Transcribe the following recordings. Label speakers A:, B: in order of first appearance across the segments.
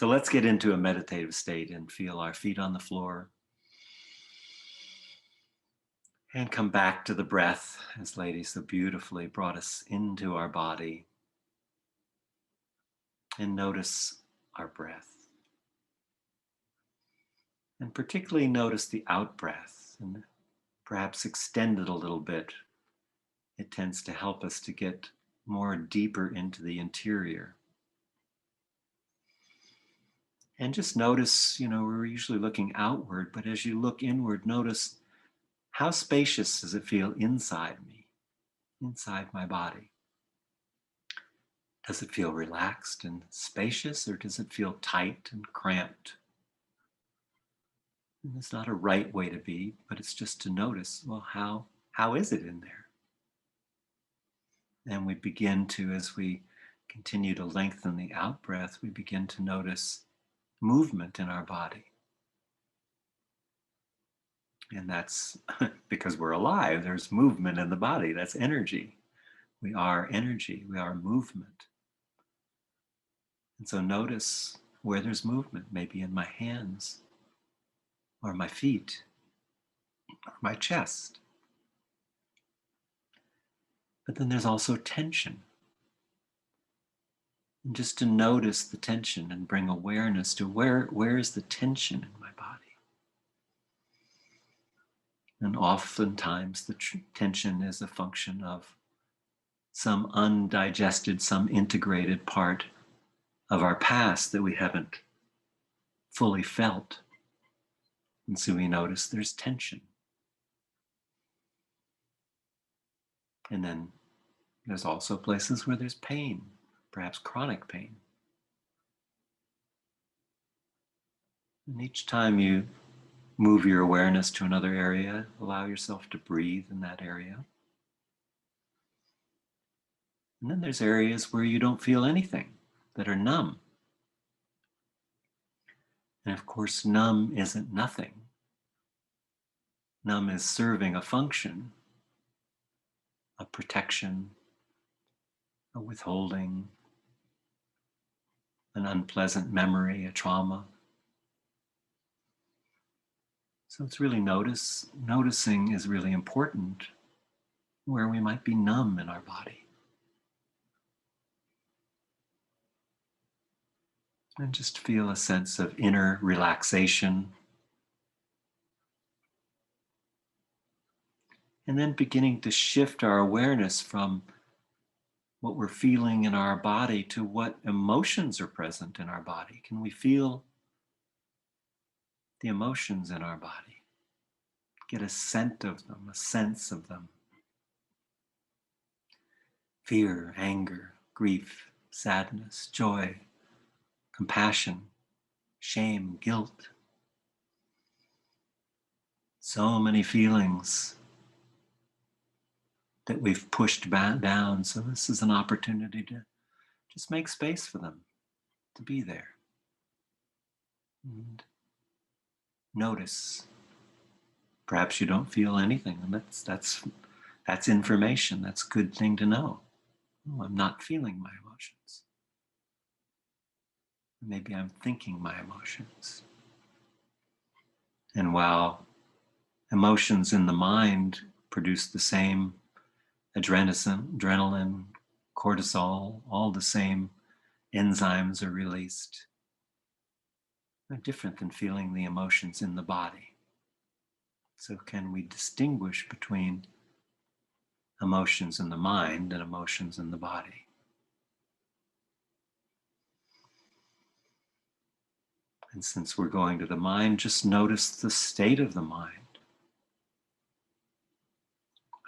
A: So let's get into a meditative state and feel our feet on the floor. And come back to the breath, as Lady so beautifully brought us into our body. And notice our breath. And particularly notice the out breath, and perhaps extend it a little bit. It tends to help us to get more deeper into the interior. And just notice, we're usually looking outward, but as you look inward, notice how spacious does it feel inside me, inside my body? Does it feel relaxed and spacious, or does it feel tight and cramped? And there's not a right way to be, but it's just to notice, well, how is it in there? And we begin to, as we continue to lengthen the out breath, we begin to notice movement in our body. And that's because we're alive. There's movement in the body. That's energy. We are energy. We are movement. And so notice where there's movement, maybe in my hands, or my feet, or my chest. But then there's also tension. And just to notice the tension and bring awareness to where is the tension in my body. And oftentimes the tension is a function of some undigested, some integrated part of our past that we haven't fully felt. And so we notice there's tension. And then there's also places where there's pain, perhaps chronic pain. And each time you move your awareness to another area, allow yourself to breathe in that area. And then there's areas where you don't feel anything, that are numb. And of course, numb isn't nothing. Numb is serving a function, a protection, a withholding, an unpleasant memory, a trauma. So it's really noticing is really important where we might be numb in our body. And just feel a sense of inner relaxation. And then beginning to shift our awareness from what we're feeling in our body to what emotions are present in our body. Can we feel the emotions in our body? Get a scent of them, a sense of them. Fear, anger, grief, sadness, joy, compassion, shame, guilt. So many feelings that we've pushed down. So this is an opportunity to just make space for them, to be there. And notice. Perhaps you don't feel anything, and that's information. That's a good thing to know. Oh, I'm not feeling my emotions. Maybe I'm thinking my emotions. And while emotions in the mind produce the same adrenaline, cortisol, all the same enzymes are released, they're different than feeling the emotions in the body. So can we distinguish between emotions in the mind and emotions in the body? And since we're going to the mind, just notice the state of the mind.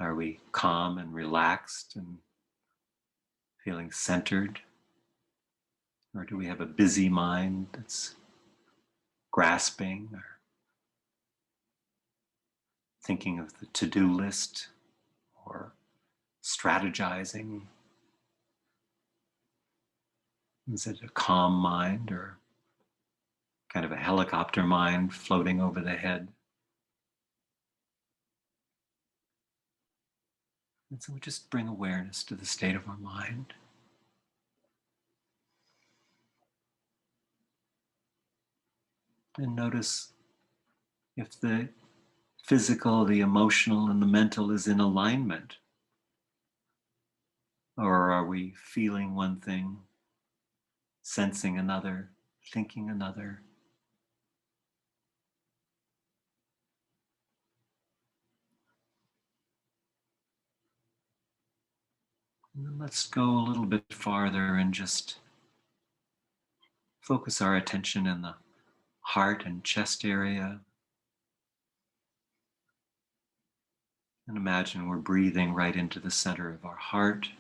A: Are we calm and relaxed and feeling centered? Or do we have a busy mind that's grasping or thinking of the to-do list or strategizing? Is it a calm mind or kind of a helicopter mind floating over the head? And so we just bring awareness to the state of our mind. And notice if the physical, the emotional, and the mental is in alignment. Or are we feeling one thing, sensing another, thinking another? And then let's go a little bit farther and just focus our attention in the heart and chest area. And imagine we're breathing right into the center of our heart.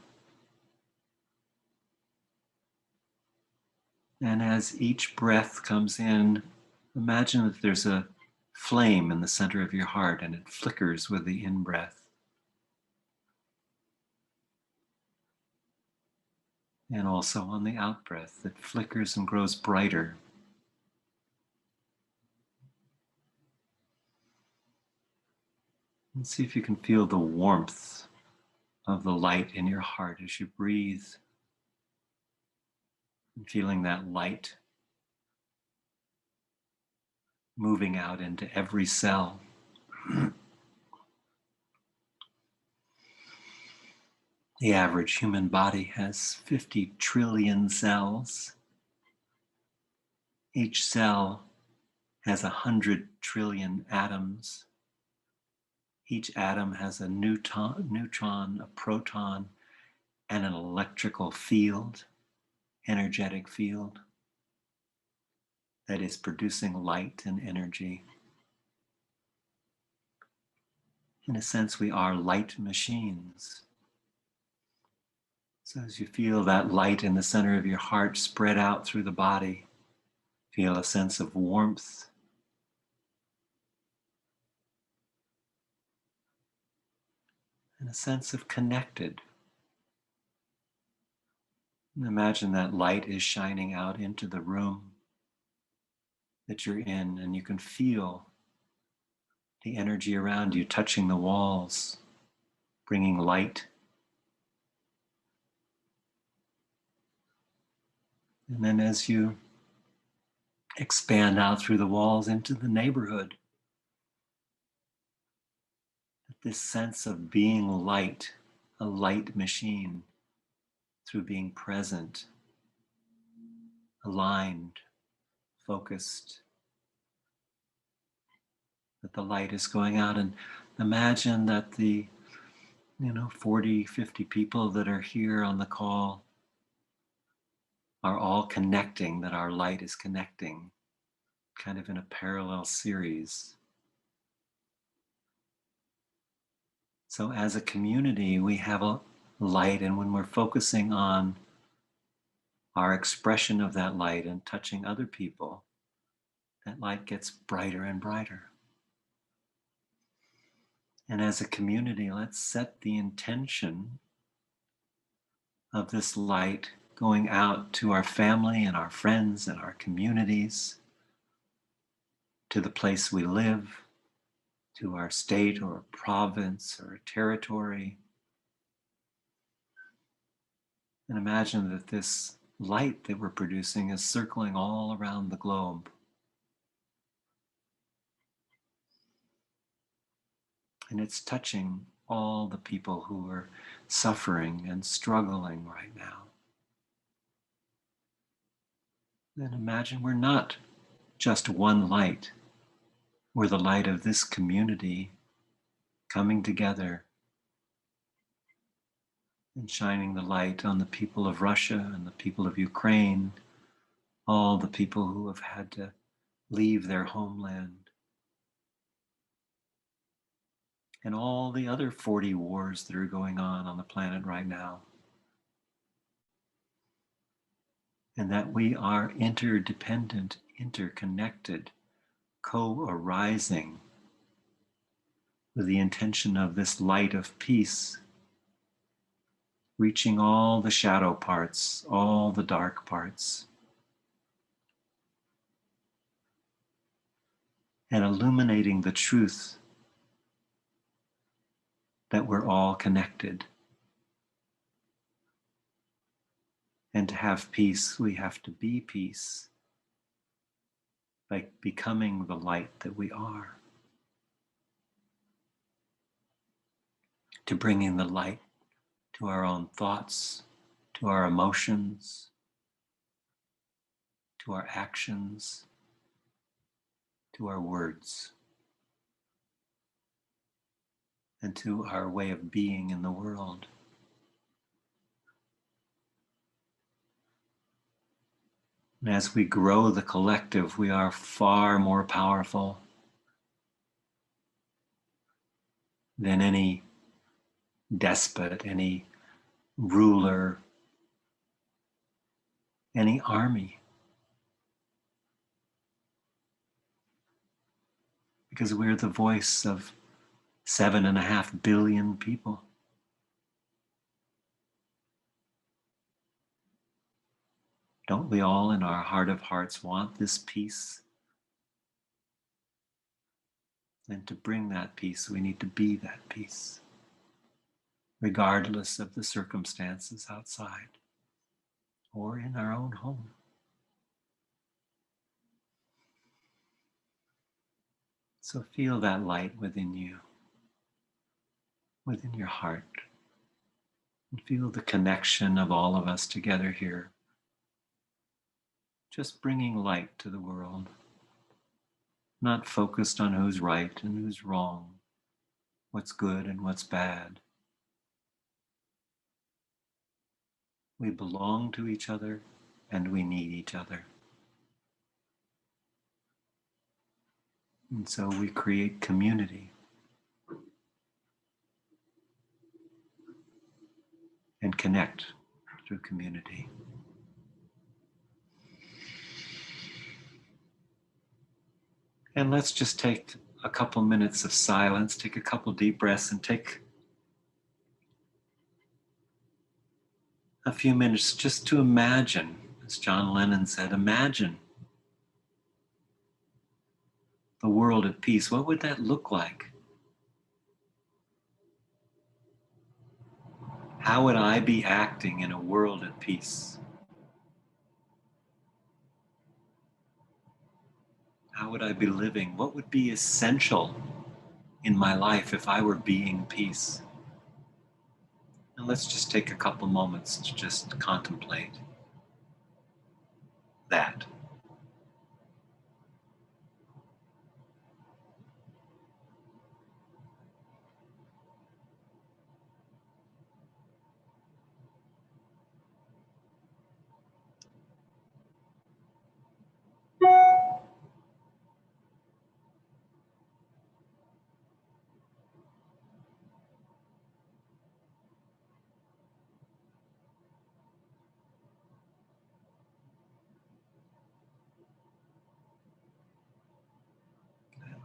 A: And as each breath comes in, imagine that there's a flame in the center of your heart and it flickers with the in-breath. And also on the out-breath, it flickers and grows brighter. And see if you can feel the warmth of the light in your heart as you breathe. And feeling that light moving out into every cell. The average human body has 50 trillion cells. Each cell has 100 trillion atoms. Each atom has a neutron, a proton, and an electrical field, energetic field, that is producing light and energy. In a sense, we are light machines. So as you feel that light in the center of your heart spread out through the body, feel a sense of warmth, and a sense of connected. And imagine that light is shining out into the room that you're in, and you can feel the energy around you touching the walls, bringing light. And then as you expand out through the walls into the neighborhood, this sense of being light, a light machine, through being present, aligned, focused, that the light is going out. And imagine that the 40, 50 people that are here on the call are all connecting, that our light is connecting, kind of in a parallel series. So as a community, we have a light, and when we're focusing on our expression of that light and touching other people, that light gets brighter and brighter. And as a community, let's set the intention of this light going out to our family and our friends and our communities, to the place we live, to our state or a province or a territory. And imagine that this light that we're producing is circling all around the globe. And it's touching all the people who are suffering and struggling right now. Then imagine we're not just one light. We're the light of this community coming together and shining the light on the people of Russia and the people of Ukraine, all the people who have had to leave their homeland, and all the other 40 wars that are going on the planet right now. And that we are interdependent, interconnected, co-arising with the intention of this light of peace, reaching all the shadow parts, all the dark parts, and illuminating the truth that we're all connected. And to have peace, we have to be peace. by becoming the light that we are, to bringing the light to our own thoughts, to our emotions, to our actions, to our words, and to our way of being in the world. And as we grow the collective, we are far more powerful than any despot, any ruler, any army. Because we're the voice of 7.5 billion people. Don't we all in our heart of hearts want this peace? And to bring that peace, we need to be that peace, regardless of the circumstances outside or in our own home. So feel that light within you, within your heart, and feel the connection of all of us together here, just bringing light to the world, not focused on who's right and who's wrong, what's good and what's bad. We belong to each other and we need each other. And so we create community and connect through community. And let's just take a couple minutes of silence, take a couple deep breaths, and take a few minutes just to imagine, as John Lennon said, imagine the world at peace. What would that look like? How would I be acting in a world at peace? How would I be living? What would be essential in my life if I were being peace? And let's just take a couple moments to just contemplate that.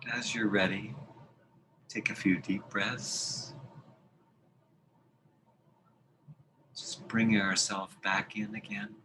A: And as you're ready, take a few deep breaths. Just bring ourselves back in again.